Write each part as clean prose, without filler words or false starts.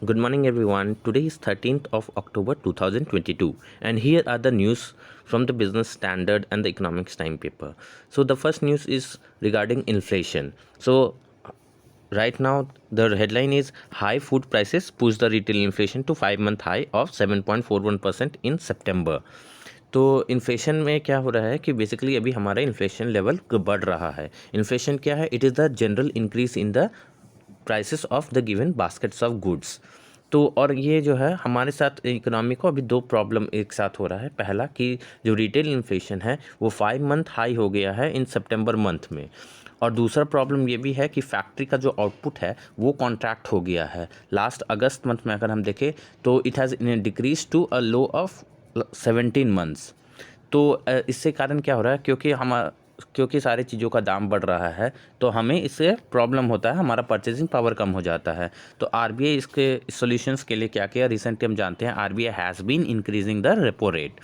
Good morning, everyone. Today is 13th of October 2022, and here are the news from the Business Standard and the Economics Time paper. So, the first news is regarding inflation. So, right now, the headline is High food prices push the retail inflation to 5-month high of 7.41% in September. तो inflation में क्या हो रहा है कि basically अभी हमारा inflation level बढ़ रहा है. इन्फ्लेशन क्या है? It is the general increase in the prices of the given baskets of goods. तो और ये जो है हमारे साथ इकोनॉमी को अभी दो प्रॉब्लम एक साथ हो रहा है. पहला कि जो रिटेल इन्फ्लेशन है वो 5-month हाई हो गया है इन सितंबर मंथ में, और दूसरा प्रॉब्लम ये भी है कि फैक्ट्री का जो आउटपुट है वो कॉन्ट्रैक्ट हो गया है. लास्ट अगस्त मंथ में अगर हम देखें तो it has decrease to a low of 17 months. तो इससे कारण क्या हो रहा है? क्योंकि सारी चीज़ों का दाम बढ़ रहा है तो हमें इससे प्रॉब्लम होता है, हमारा परचेजिंग पावर कम हो जाता है. तो आरबीआई इसके सॉल्यूशंस के लिए क्या किया? रिसेंटली हम जानते हैं RBI has been increasing the repo rate.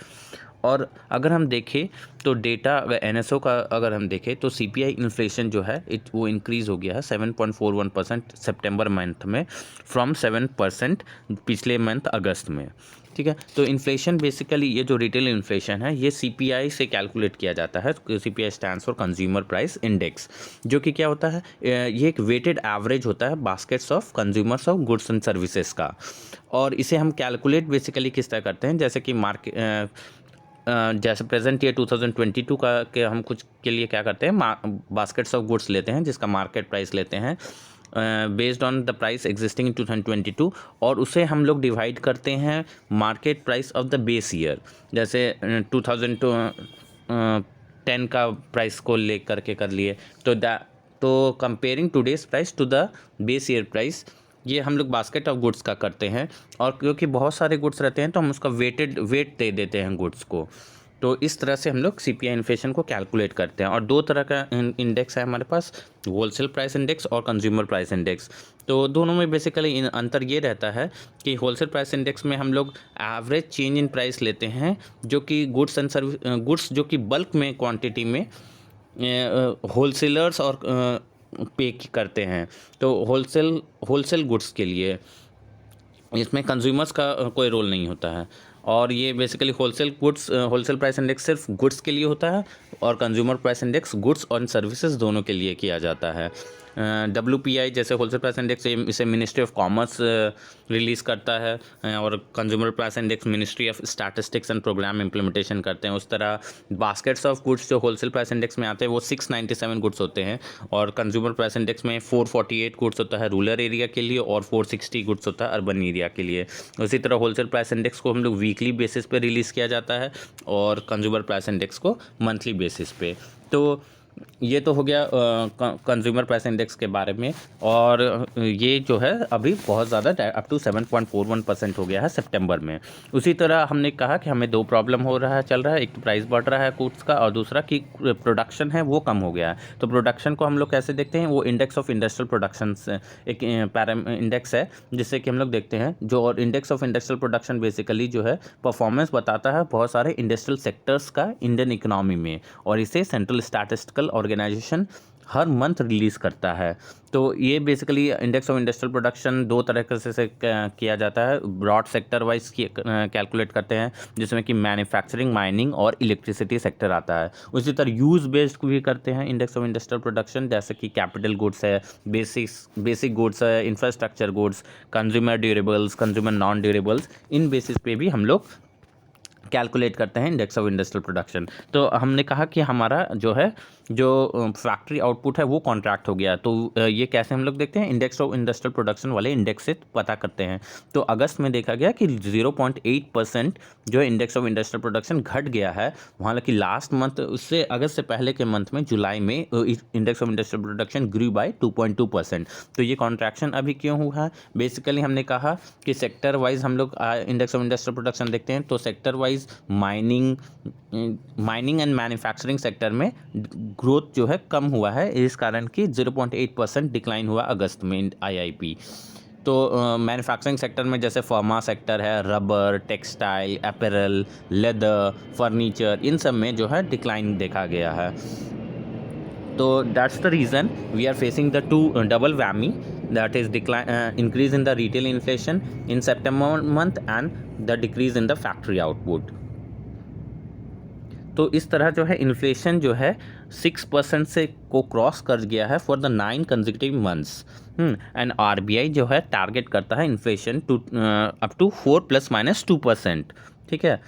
और अगर हम देखें तो डेटा एनएसओ का अगर हम देखें तो सीपीआई इन्फ्लेशन जो है वो इंक्रीज़ हो गया है 7.41% सितंबर मंथ में फ्रॉम 7% पिछले मंथ अगस्त में. ठीक है, तो इन्फ्लेशन बेसिकली ये जो रिटेल इन्फ्लेशन है ये सीपीआई से कैलकुलेट किया जाता है. CPI stands for consumer price index, जो कि क्या होता है? ये एक वेटेड एवरेज होता है baskets of consumers of goods and services का. और इसे हम कैलकुलेट बेसिकली किस तरह करते हैं, जैसे कि जैसे प्रेजेंट ईयर 2022 का के हम कुछ के लिए क्या करते हैं, बास्केट्स ऑफ गुड्स लेते हैं जिसका मार्केट प्राइस लेते हैं based on the price existing in 2022, और उसे हम लोग डिवाइड करते हैं market price of the base year. जैसे 2010 का प्राइस को ले करके कर लिए तो comparing today's price to the base year price, ये हम लोग बास्केट ऑफ गुड्स का करते हैं. और क्योंकि बहुत सारे गुड्स रहते हैं तो हम उसका वेट दे देते हैं गुड्स को. तो इस तरह से हम लोग सीपीआई इन्फ्लेशन को कैलकुलेट करते हैं. और दो तरह का इंडेक्स है हमारे पास, होलसेल प्राइस इंडेक्स और कंज्यूमर प्राइस इंडेक्स. तो दोनों में बेसिकली अंतर ये रहता है कि होलसेल प्राइस इंडेक्स में हम लोग एवरेज चेंज इन प्राइस लेते हैं, जो कि गुड्स जो कि बल्क में क्वांटिटी में होलसेलर्स और पे करते हैं. तो होलसेल गुड्स के लिए इसमें कंज्यूमर्स का कोई रोल नहीं होता है. और ये बेसिकली होलसेल प्राइस इंडेक्स सिर्फ गुड्स के लिए होता है, और कंज्यूमर प्राइस इंडेक्स गुड्स और सर्विसेज दोनों के लिए किया जाता है. WPI जैसे होलसेल प्राइस इंडेक्स इसे मिनिस्ट्री ऑफ कॉमर्स रिलीज़ करता है, और consumer price index ministry of statistics and program implementation करते हैं. उस तरह बास्केट्स ऑफ गुड्स जो होलसेल प्राइस इंडेक्स में आते हैं वो 697 गुड्स होते हैं, और कंज्यूमर प्राइस इंडेक्स में 448 गुड्स होता है रूरल एरिया के लिए और 460 गुड्स होता है अर्बन एरिया के लिए. उसी तरह होलसेल प्राइस इंडेक्स को हम लोग वीकली बेसिस पे रिलीज़ किया जाता है और कंज्यूमर प्राइस इंडेक्स को मंथली बेसिस पे. तो ये तो हो गया कंज्यूमर प्राइस इंडेक्स के बारे में. और ये जो है अभी बहुत ज़्यादा अप टू 7.41% हो गया है सितंबर में. उसी तरह हमने कहा कि हमें दो प्रॉब्लम चल रहा है, एक तो प्राइस बढ़ रहा है गुड्स का, और दूसरा कि प्रोडक्शन है वो कम हो गया है. तो प्रोडक्शन को हम लोग कैसे देखते हैं? वो इंडेक्स ऑफ इंडस्ट्रियल प्रोडक्शन एक इंडेक्स है जिससे कि हम लोग देखते हैं. जो और index of industrial production basically जो है परफॉर्मेंस बताता है बहुत सारे इंडस्ट्रियल सेक्टर्स का इंडियन इकोनॉमी में, और इसे सेंट्रल स्टैटिस्टिकल ऑर्गेनाइजेशन हर मंथ रिलीज़ करता है. तो ये basically index of industrial production दो तरह से किया जाता है. ब्रॉड सेक्टर वाइज कैलकुलेट करते हैं जिसमें कि मैन्युफैक्चरिंग, माइनिंग और इलेक्ट्रिसिटी सेक्टर आता है. उसी तरह यूज़ बेस्ड भी करते हैं इंडेक्स ऑफ इंडस्ट्रियल प्रोडक्शन, जैसे कि कैपिटल गुड्स है, बेसिक गुड्स है, infrastructure goods, consumer durables, consumer non durables. इन बेसिस पे भी हम लोग कैलकुलेट करते हैं इंडेक्स ऑफ इंडस्ट्रियल प्रोडक्शन. तो हमने कहा कि हमारा जो फैक्ट्री आउटपुट है वो कॉन्ट्रैक्ट हो गया. तो ये कैसे हम लोग देखते हैं? इंडेक्स ऑफ इंडस्ट्रियल प्रोडक्शन वाले इंडेक्स से पता करते हैं. तो अगस्त में देखा गया कि 0.8% जो इंडेक्स ऑफ इंडस्ट्रियल प्रोडक्शन घट गया है. हालांकि लास्ट मंथ उससे अगस्त से पहले के मंथ में जुलाई में index of industrial production grew by 2.2%. तो ये कॉन्ट्रैक्शन अभी क्यों हुआ है? बेसिकली हमने कहा कि सेक्टर वाइज हम लोग इंडेक्स ऑफ इंडस्ट्रियल प्रोडक्शन देखते हैं. तो sector wise mining and manufacturing sector में ग्रोथ जो है कम हुआ है, इस कारण कि 0.8% डिक्लाइन हुआ अगस्त में IIP. तो मैन्युफैक्चरिंग सेक्टर में जैसे फार्मा सेक्टर है, rubber, textile, apparel, leather, furniture, इन सब में जो है डिक्लाइन देखा गया है. तो that's the reason we are facing the double whammy that is increase in the retail inflation in September month and the decrease in the factory output. तो इस तरह जो है इन्फ्लेशन जो है 6% से को क्रॉस कर गया है for the 9 consecutive months. And RBI जो है टारगेट करता है इन्फ्लेशन टू अप टू 4 ± 2%। ठीक है,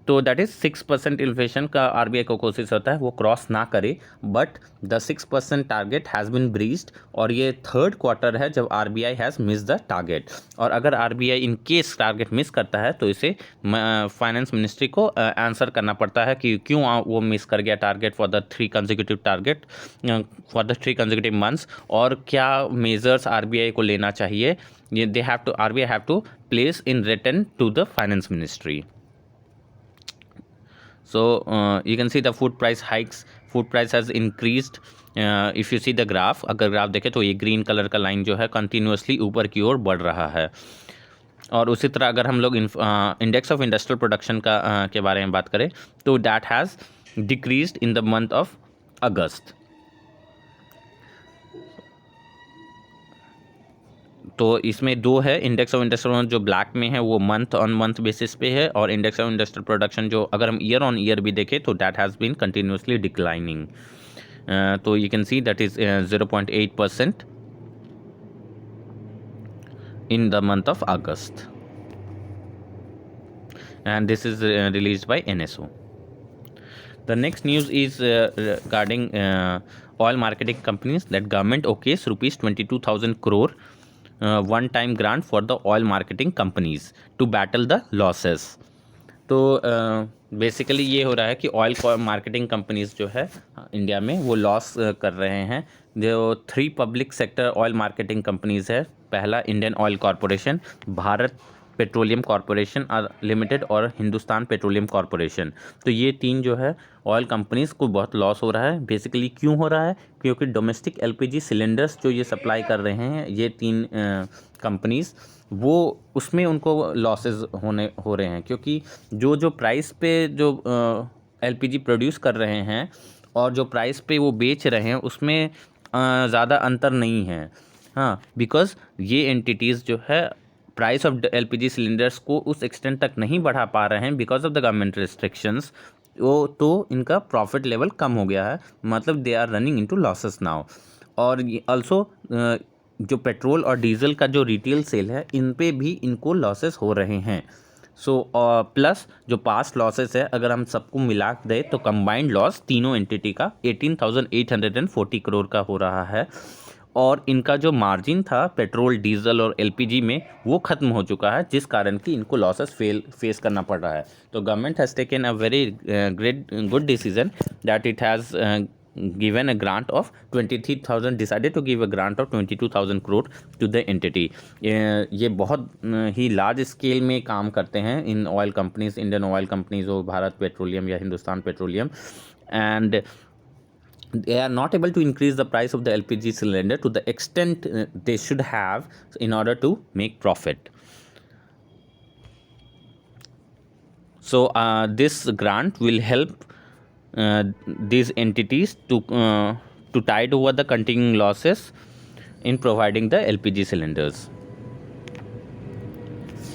तो दैट इज़ 6% इन्फ्लेशन का आरबीआई को कोशिश होता है वो क्रॉस ना करे, but the 6% target has been breached और ये थर्ड क्वार्टर है जब RBI has miss the target. और अगर RBI in case target miss करता है तो इसे फाइनेंस मिनिस्ट्री को आंसर करना पड़ता है कि क्यों वो मिस कर गया target for the 3 consecutive months, और क्या मेजर्स आरबीआई को लेना चाहिए। ये RBI have to place in written to the finance ministry. So you can see the food price hikes. Food price has increased. If you see the graph, अगर graph देखें तो ये ग्रीन कलर का line जो है continuously ऊपर की ओर बढ़ रहा है। और उसी तरह अगर हम लोग इंडेक्स ऑफ इंडस्ट्रियल प्रोडक्शन के बारे में बात करें तो that has decreased in the month of अगस्त। तो इसमें दो है, इंडेक्स ऑफ इंडस्ट्रियल जो ब्लैक में है वो मंथ ऑन मंथ बेसिस पे है, और इंडेक्स ऑफ इंडस्ट्रियल प्रोडक्शन जो अगर हम ईयर ऑन ईयर भी देखें तो that has been continuously declining. तो you can see that is 0.8% in the month of August, and this is released by NSO. The next news is regarding oil marketing companies that government okays rupees 22,000 crore one-time grant for the oil marketing companies to battle the losses. तो basically ये हो रहा है कि oil marketing companies जो है India में वो लॉस कर रहे हैं। जो 3 public sector oil marketing companies है, पहला Indian oil corporation, Bharat petroleum corporation limited और हिंदुस्तान पेट्रोलियम कॉरपोरेशन। तो ये 3 जो है ऑयल कंपनीज़ को बहुत लॉस हो रहा है। बेसिकली क्यों हो रहा है? क्योंकि डोमेस्टिक एलपीजी सिलेंडर्स जो ये सप्लाई कर रहे हैं ये 3 कंपनीज़, वो उसमें उनको लॉसेस हो रहे हैं, क्योंकि जो प्राइस पे जो एलपीजी प्रोड्यूस कर रहे हैं और जो प्राइस पे वो बेच रहे हैं उसमें ज़्यादा अंतर नहीं है। हाँ, बिकॉज़ ये एंटिटीज़ जो है प्राइस ऑफ एलपीजी सिलेंडर्स को उस एक्सटेंट तक नहीं बढ़ा पा रहे हैं because of the government restrictions, वो तो इनका प्रॉफिट लेवल कम हो गया है, मतलब they are running into losses now. और ऑल्सो जो पेट्रोल और डीजल का जो रिटेल सेल है इन पे भी इनको लॉसेस हो रहे हैं। सो प्लस जो पास्ट लॉसेस है अगर हम सबको मिला दें तो कंबाइंड लॉस तीनों एंटिटी का 18,840 करोड़ का हो रहा है, और इनका जो मार्जिन था पेट्रोल डीजल और एलपीजी में वो ख़त्म हो चुका है, जिस कारण कि इनको लॉसेस फेस करना पड़ रहा है। तो government has taken a very good decision that it has given a grant of 23,000, decided to give a grant of 22,000 crore to the entity. ये बहुत ही लार्ज स्केल में काम करते हैं in oil companies, Indian oil companies हो, Bharat petroleum या Hindustan petroleum, and they are not able to increase the price of the LPG cylinder to the extent they should have in order to make profit. So this grant will help these entities to tide over the continuing losses in providing the LPG cylinders.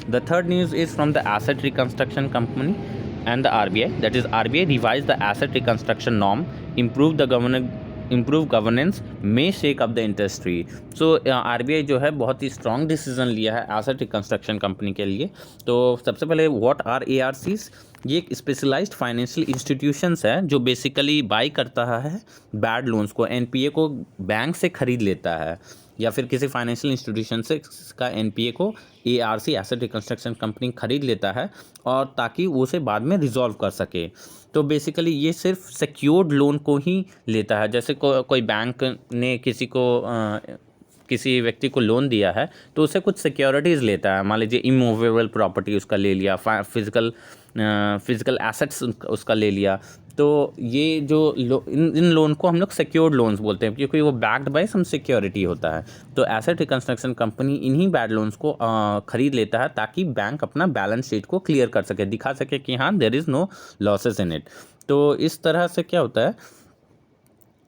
The third news is from the Asset Reconstruction Company and the RBI. That is, RBI revised the asset reconstruction norm, improve governance, may shake up the industry. So RBI जो है बहुत ही strong decision लिया है asset reconstruction company के लिए। तो सबसे पहले व्हाट आर ARCs? ये एक स्पेशलाइज्ड फाइनेंशियल इंस्टीट्यूशंस है जो बेसिकली बाई करता है बैड लोन्स को, NPA को बैंक से खरीद लेता है, या फिर किसी फाइनेंशियल इंस्टीट्यूशन से का NPA को ARC एसेट रिकंस्ट्रक्शन कंपनी खरीद लेता है, और ताकि वो उसे बाद में रिजॉल्व कर सके। तो बेसिकली ये सिर्फ सिक्योर्ड लोन को ही लेता है। जैसे कोई बैंक ने किसी व्यक्ति को लोन दिया है तो उसे कुछ सिक्योरिटीज़ लेता है, मान लीजिए इमूवेबल प्रॉपर्टी उसका ले लिया, फिजिकल एसेट्स उसका ले लिया। तो ये जो इन लोन को हम लोग सिक्योर्ड लोन्स बोलते हैं, क्योंकि वो बैक्ड बाय सम सिक्योरिटी होता है। तो एसेट रिकंस्ट्रक्शन कंपनी इन्हीं बैड लोन्स को खरीद लेता है ताकि बैंक अपना बैलेंस शीट को क्लियर कर सके, दिखा सके कि हाँ there is no losses in it. तो इस तरह से क्या होता है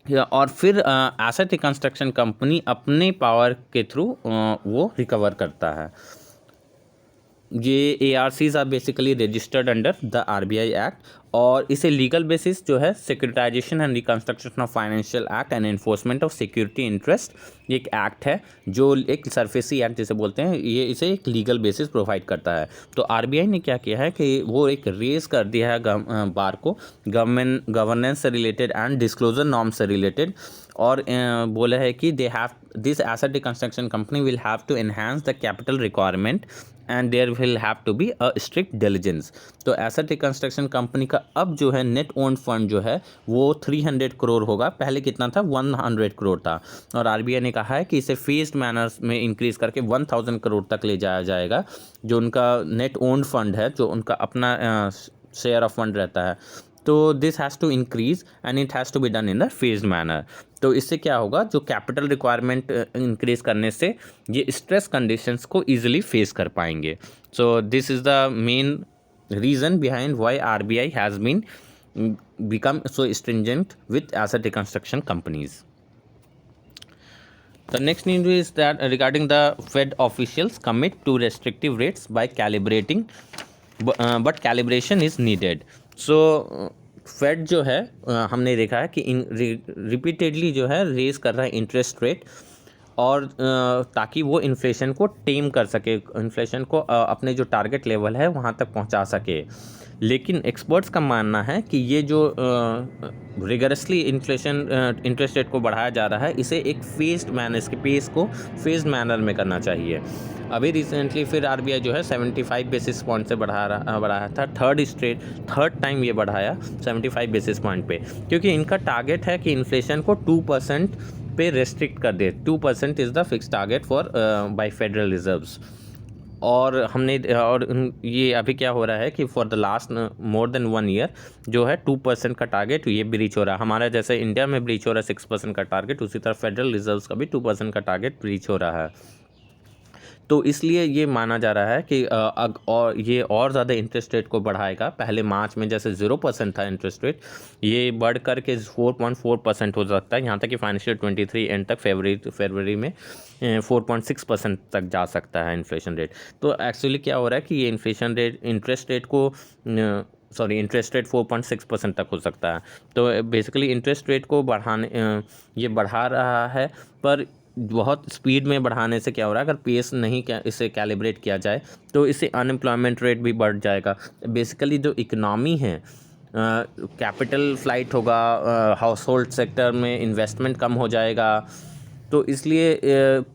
और फिर एसेट रिकंस्ट्रक्शन कंपनी अपने पावर के थ्रू वो रिकवर करता है। ये ARCs are basically registered under the RBI act, और इसे लीगल बेसिस जो है securitization and reconstruction of financial act and enforcement of security interest, ये एक एक्ट है जो एक सरफेसी एक्ट जिसे बोलते हैं, ये इसे एक लीगल बेसिस प्रोवाइड करता है। तो RBI ने क्या किया है कि वो एक रेज कर दिया है बार को गवर्नेंस से रिलेटेड एंड डिस्क्लोजर नॉर्म से रिलेटेड, और बोला है कि they have this asset reconstruction company will have to enhance the capital requirement and there will have to be a strict diligence. तो एसेट रिकंस्ट्रक्शन कंपनी का अब जो है नेट ओन्ड फंड जो है वो 300 करोड़ होगा, पहले कितना था 100 करोड़ था, और RBI ने कहा है कि इसे फेज्ड मैनर्स में इंक्रीज करके 1000 करोड़ तक ले जाया जाएगा, जो उनका नेट ओन्ड फंड है, जो उनका अपना शेयर ऑफ फंड रहता है। तो this has to increase and it has to be done in the phased manner. तो इससे क्या होगा, जो कैपिटल रिक्वायरमेंट इंक्रीज करने से ये स्ट्रेस कंडीशंस को ईजिली फेस कर पाएंगे। So this is the main reason behind why RBI has been become so stringent with asset reconstruction companies. The next news is that regarding the Fed officials commit to restrictive rates by calibrating, but calibration is needed. So Fed जो है हमने देखा है कि repeatedly जो है raise कर रहा है इंटरेस्ट रेट, और ताकि वो इन्फ्लेशन को टेम कर सके, इन्फ्लेशन को अपने जो टारगेट लेवल है वहाँ तक पहुँचा सके। लेकिन एक्सपर्ट्स का मानना है कि ये जो रिगरसली इन्फ्लेशन इंटरेस्ट रेट को बढ़ाया जा रहा है, इसे एक फेज्ड मैनर, इसके पेस को फेज्ड मैनर में करना चाहिए। अभी रिसेंटली फिर RBI जो है 75 बेसिस पॉइंट से बढ़ाया था, थर्ड टाइम ये बढ़ाया 75 बेसिस पॉइंट पे, क्योंकि इनका टारगेट है कि इन्फ्लेशन को 2% पे रेस्ट्रिक्ट कर दे। 2% is the fix target for by federal reserves. और ये अभी क्या हो रहा है कि for the last more than 1 year जो है 2% का टारगेट ये ब्रीच हो रहा है। हमारा जैसे इंडिया में ब्रीच हो रहा है 6% का टारगेट, उसी तरह फेडरल रिजर्व्स का भी 2% का टारगेट ब्रीच हो रहा है। तो इसलिए ये माना जा रहा है कि और ये और ज़्यादा इंटरेस्ट रेट को बढ़ाएगा। पहले मार्च में जैसे 0% था इंटरेस्ट रेट, ये बढ़ कर के 4.4% हो सकता है, यहाँ तक कि फाइनेंशियल 23 एंड तक फरवरी में 4.6% तक जा सकता है इन्फ्लेशन रेट। तो एक्चुअली क्या हो रहा है कि ये इंटरेस्ट रेट 4.6% तक हो सकता है। तो बेसिकली इंटरेस्ट रेट को ये बढ़ा रहा है, पर बहुत स्पीड में बढ़ाने से क्या हो रहा है, अगर पेस नहीं इसे कैलिब्रेट किया जाए तो इससे अनएम्प्लॉयमेंट रेट भी बढ़ जाएगा। बेसिकली जो इकनॉमी है, कैपिटल फ्लाइट होगा, हाउस होल्ड सेक्टर में इन्वेस्टमेंट कम हो जाएगा, तो इसलिए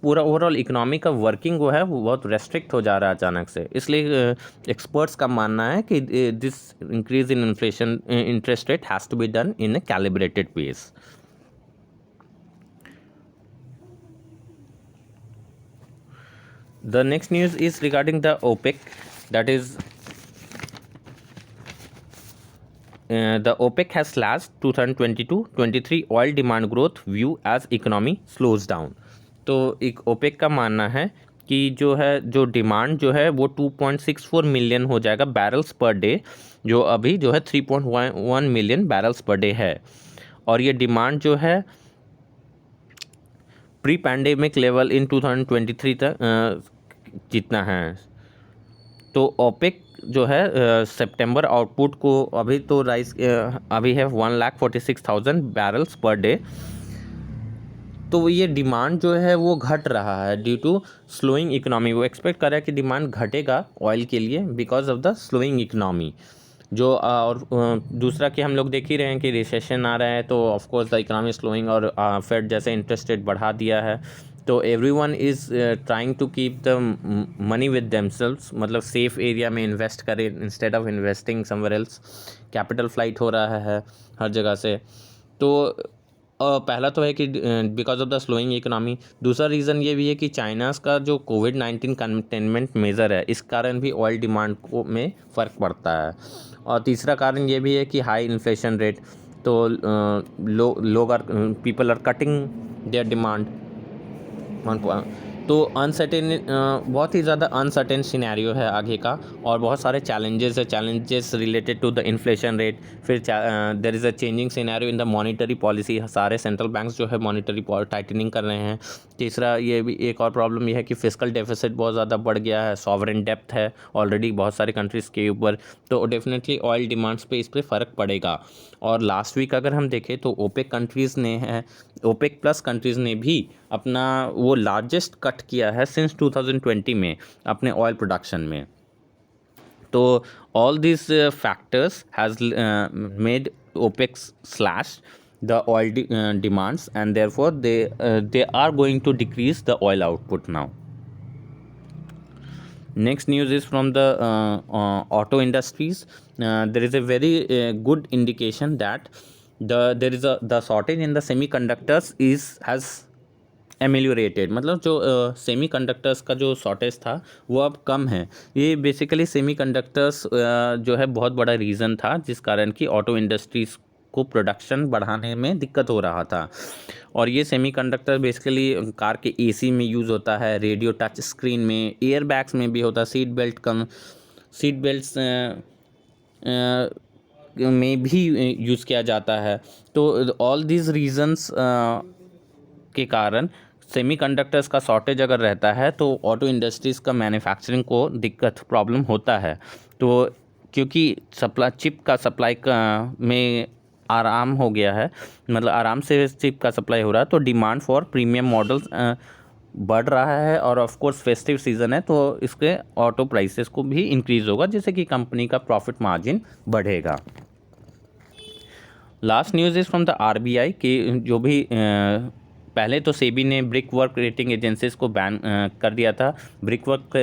पूरा ओवरऑल इकनॉमी का वर्किंग वो है वो बहुत रेस्ट्रिक्ट हो जा रहा है अचानक से। इसलिए एक्सपर्ट्स का मानना है कि this increase in inflation interest rate has to be done in a calibrated pace. The next news is regarding the OPEC, that is the OPEC has slashed 2022-23 oil demand growth view as economy slows down। तो एक OPEC का मानना है कि जो demand जो है वो 2.64 मिलियन हो जाएगा बैरल्स पर डे, जो अभी जो है 3.1 मिलियन बैरल्स पर डे है, और ये डिमांड जो है प्री पैंडेमिक लेवल इन 2023 तक जितना है। तो ओपेक जो है सितंबर आउटपुट को अभी तो अभी है 1,46,000 बैरल्स पर डे। तो ये डिमांड जो है वो घट रहा है ड्यू टू स्लोइंग इकोनॉमी। वो एक्सपेक्ट कर रहा है कि डिमांड घटेगा ऑयल के लिए because of the slowing economy. जो और दूसरा कि हम लोग देख ही रहे हैं कि रिसेशन आ रहा है, तो of course the economy slowing, और फेड जैसे इंटरेस्ट रेट बढ़ा दिया है, तो everyone is trying to keep the money with themselves, मतलब सेफ एरिया में इन्वेस्ट करें instead of investing somewhere else. Capital flight हो रहा है हर जगह से। तो पहला तो है कि because of the slowing economy. दूसरा रीज़न ये भी है कि चाइनास का जो कोविड-19 कंटेनमेंट मेज़र है, इस कारण भी ऑयल डिमांड में फ़र्क पड़ता है। और तीसरा कारण ये भी है कि हाई इन्फ्लेशन रेट, तो people are cutting their demand. तो अनसर्टेन बहुत ही ज़्यादा अनसर्टेन सिनेरियो है आगे का, और बहुत सारे चैलेंजेस है, challenges related to the inflation rate. फिर there is a changing scenario in the monetary policy, सारे सेंट्रल बैंक्स जो है मॉनिटरी टाइटनिंग कर रहे हैं। तीसरा ये भी एक और प्रॉब्लम ये है कि फिस्कल डेफिसिट बहुत ज़्यादा बढ़ गया है, सॉवरेन डेप्थ है ऑलरेडी बहुत सारे कंट्रीज़ के ऊपर, तो डेफिनेटली ऑयल डिमांड्स पे इस पर फ़र्क पड़ेगा। और लास्ट वीक अगर हम देखें तो ओपेक कंट्रीज़ ने है, ओपेक प्लस कंट्रीज़ ने भी अपना वो लार्जेस्ट कट किया है सिंस 2020 में अपने ऑयल प्रोडक्शन में। तो all this factors has made OPEC slash the oil demands, and therefore they are going to decrease the oil output now. Next news is from the auto industries. There is a very good indication that the shortage in the semiconductors has एमेलियोरेटेड, मतलब जो semi conductors का जो shortage था वो अब कम है। ये basically semi conductors जो है बहुत बड़ा रीज़न था जिस कारण कि ऑटो इंडस्ट्रीज़ को प्रोडक्शन बढ़ाने में दिक्कत हो रहा था। और ये सेमी कंडक्टर बेसिकली कार के AC में यूज़ होता है, रेडियो टच स्क्रीन में, एयर बैग्स में भी होता है, सीट बेल्ट्स में भी यूज़ किया जाता है। तो ऑल दीज रीजन्स के कारण सेमीकंडक्टर्स का शॉर्टेज अगर रहता है तो ऑटो इंडस्ट्रीज़ का मैन्युफैक्चरिंग को दिक्कत प्रॉब्लम होता है। तो क्योंकि चिप का सप्लाई में आराम हो गया है, मतलब आराम से चिप का सप्लाई हो रहा है, तो डिमांड फॉर प्रीमियम मॉडल्स बढ़ रहा है। और ऑफ कोर्स फेस्टिव सीज़न है तो इसके ऑटो प्राइसेस को भी इंक्रीज़ होगा, जिससे कि कंपनी का प्रॉफिट मार्जिन बढ़ेगा। Last news is from the RBI कि जो भी पहले तो सेबी ने ब्रिक वर्क रेटिंग एजेंसीज़ को बैन कर दिया था। ब्रिक वर्क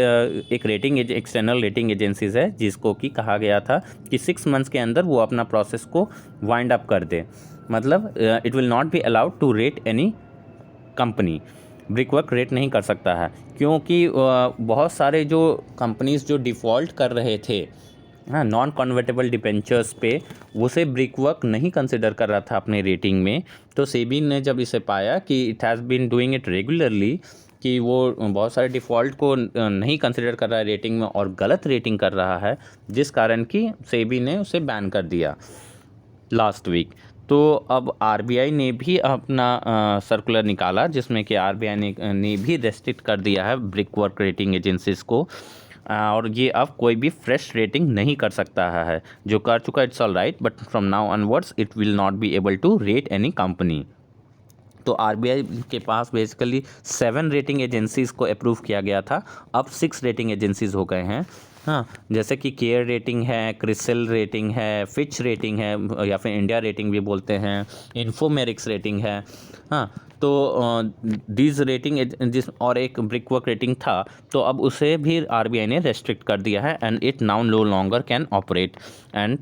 एक एक्सटर्नल रेटिंग एजेंसीज़ है जिसको कि कहा गया था कि 6 मंथ्स के अंदर वो अपना प्रोसेस को वाइंड अप कर दे, मतलब it will not be allowed to rate any company. Brickwork rate नहीं कर सकता है क्योंकि बहुत सारे जो कंपनीज़ जो डिफ़ॉल्ट कर रहे थे नॉन कन्वर्टेबल डिबेंचर्स पे, उसे ब्रिक वर्क नहीं कंसिडर कर रहा था अपने रेटिंग में। तो सेबी ने जब इसे पाया कि it has been doing it regularly, कि वो बहुत सारे डिफ़ॉल्ट को नहीं कंसिडर कर रहा है रेटिंग में और गलत रेटिंग कर रहा है, जिस कारण कि सेबी ने उसे बैन कर दिया लास्ट वीक। तो अब RBI ने भी अपना सर्कुलर निकाला जिसमें कि RBI ने भी रेस्ट्रिक्ट कर दिया है ब्रिक वर्क रेटिंग एजेंसीज़ को, और ये अब कोई भी फ्रेश रेटिंग नहीं कर सकता है। जो कर चुका it's all right, but from now onwards it will not be able to rate any company. तो RBI के पास बेसिकली 7 रेटिंग एजेंसीज़ को अप्रूव किया गया था, अब 6 रेटिंग एजेंसीज़ हो गए हैं। हाँ, जैसे कि केयर रेटिंग है, क्रिसिल रेटिंग है, फिच रेटिंग है या फिर इंडिया रेटिंग भी बोलते हैं, इन्फोमेरिक्स रेटिंग है। हाँ, तो दीज रेटिंग जिस और एक ब्रिक वर्क रेटिंग था, तो अब उसे भी RBI ने रेस्ट्रिक्ट कर दिया है, and it now no longer can operate and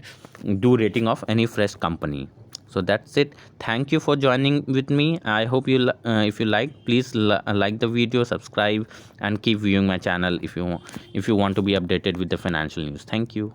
do rating of any fresh company. So that's it. Thank you for joining with me. I hope you if you like, please like the video, subscribe, and keep viewing my channel if you want to be updated with the financial news. Thank you.